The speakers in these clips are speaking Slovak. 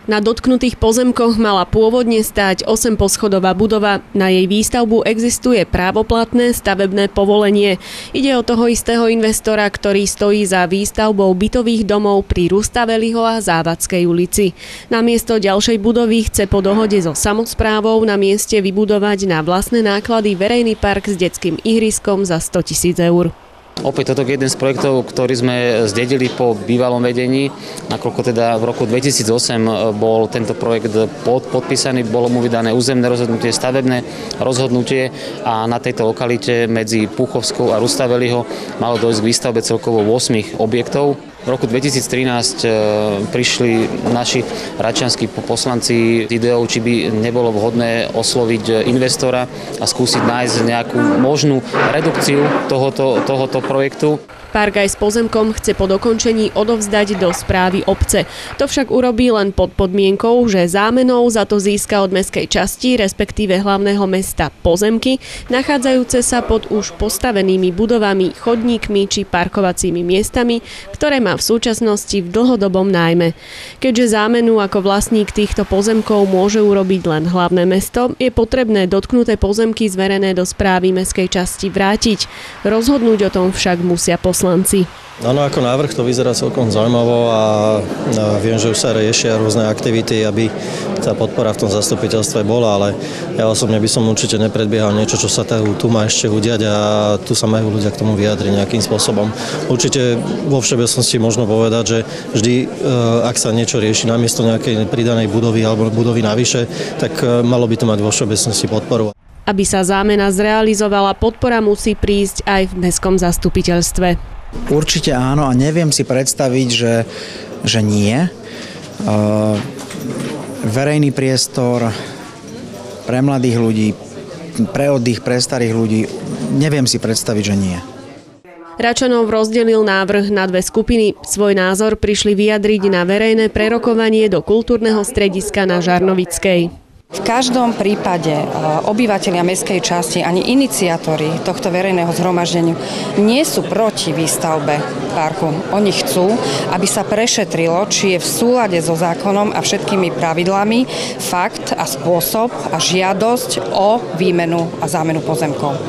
Na dotknutých pozemkoch mala pôvodne stáť 8-poschodová budova. Na jej výstavbu existuje právoplatné stavebné povolenie. Ide o toho istého investora, ktorý stojí za výstavbou bytových domov pri Rustaveliho a Závadskej ulici. Namiesto ďalšej budovy chce po dohode so samosprávou na mieste vybudovať na vlastné náklady verejný park s detským ihriskom za 100 000 eur. Opäť toto je jeden z projektov, ktorý sme zdedili po bývalom vedení, nakoľko teda v roku 2008 bol tento projekt podpísaný, bolo mu vydané územné rozhodnutie, stavebné rozhodnutie a na tejto lokalite medzi Púchovskou a Rustaveliho malo dojsť k výstavbe celkovo 8 objektov. V roku 2013 prišli naši račianski poslanci s ideou, či by nebolo vhodné osloviť investora a skúsiť nájsť nejakú možnú redukciu tohoto projektu. Park aj s pozemkom chce po dokončení odovzdať do správy obce. To však urobí len pod podmienkou, že zámenou za to získa od mestskej časti, respektíve hlavného mesta pozemky, nachádzajúce sa pod už postavenými budovami, chodníkmi či parkovacími miestami, ktoré má v súčasnosti v dlhodobom nájme. Keďže zámenu ako vlastník týchto pozemkov môže urobiť len hlavné mesto, je potrebné dotknuté pozemky zverené do správy mestskej časti vrátiť. Rozhodnúť o tom však musia poslanci. Áno, ako návrh to vyzerá celkom zaujímavo a viem, že už sa riešia rôzne aktivity, aby tá podpora v tom zastupiteľstve bola, ale ja osobne by som určite nepredbiehal niečo, čo sa tu má ešte udiať a tu sa majú ľudia k tomu vyjadriť nejakým spôsobom. Určite vo všeobecnosti možno povedať, že vždy, ak sa niečo rieši namiesto nejakej pridanej budovy alebo budovy navyše, tak malo by to mať vo všeobecnosti podporu. Aby sa zámena zrealizovala, podpora musí prísť aj v mestskom zastupiteľstve. Určite áno a neviem si predstaviť, že nie. Verejný priestor pre mladých ľudí, pre oddych, pre starých ľudí, neviem si predstaviť, že nie. Račanov rozdelil návrh na dve skupiny. Svoj názor prišli vyjadriť na verejné prerokovanie do kultúrneho strediska na Žarnovickej. V každom prípade obyvatelia mestskej časti ani iniciátori tohto verejného zhromaždenia nie sú proti výstavbe parku. Oni chcú, aby sa prešetrilo, či je v súlade so zákonom a všetkými pravidlami fakt a spôsob a žiadosť o výmenu a zámenu pozemkov.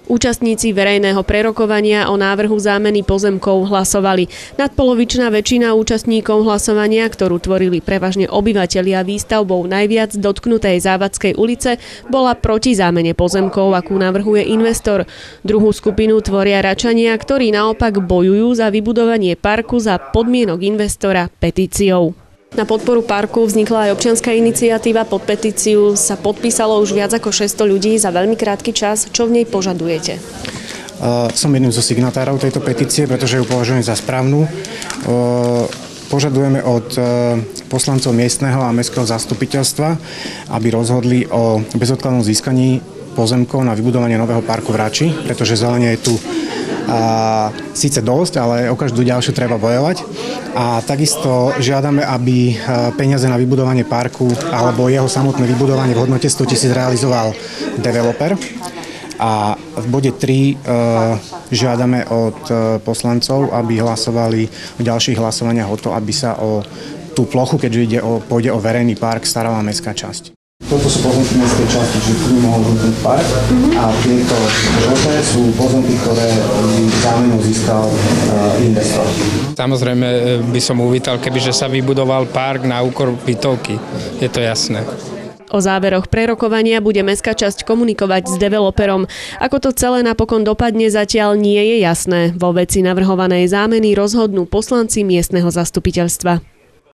Účastníci verejného prerokovania o návrhu zámeny pozemkov hlasovali. Nadpolovičná väčšina účastníkov hlasovania, ktorú tvorili prevažne obyvatelia výstavbou najviac dotknutej Závadskej ulice, bola proti zámene pozemkov, akú navrhuje investor. Druhú skupinu tvoria Račania, ktorí naopak bojujú za vybudovanie parku za podmienok investora petíciou. Na podporu parku vznikla aj občianska iniciatíva. Pod petíciu sa podpísalo už viac ako 600 ľudí za veľmi krátky čas. Čo v nej požadujete? Som jedným zo signatárov tejto petície, pretože ju považujem za správnu. Požadujeme od poslancov miestneho a mestského zastupiteľstva, aby rozhodli o bezodkladnom získaní pozemkov na vybudovanie nového parku v Rači, pretože zelenie je tu síce dosť, ale o každú ďalšiu treba bojovať. A takisto žiadame, aby peniaze na vybudovanie parku alebo jeho samotné vybudovanie v hodnote 100 000 realizoval developer. A v bode 3 žiadame od poslancov, aby hlasovali v ďalších hlasovaniach o to, aby sa o tú plochu, keďže pôjde o verejný park, starala mestská časť. Toto sú pozemky mestskej časti, že tu mohol vzniknúť park a tieto žlté sú pozemky, ktoré zámenou získal investor. Samozrejme by som uvítal, kebyže sa vybudoval park na úkor bytovky. Je to jasné. O záveroch prerokovania bude mestská časť komunikovať s developerom. Ako to celé napokon dopadne, zatiaľ nie je jasné. Vo veci navrhovanej zámeny rozhodnú poslanci miestneho zastupiteľstva.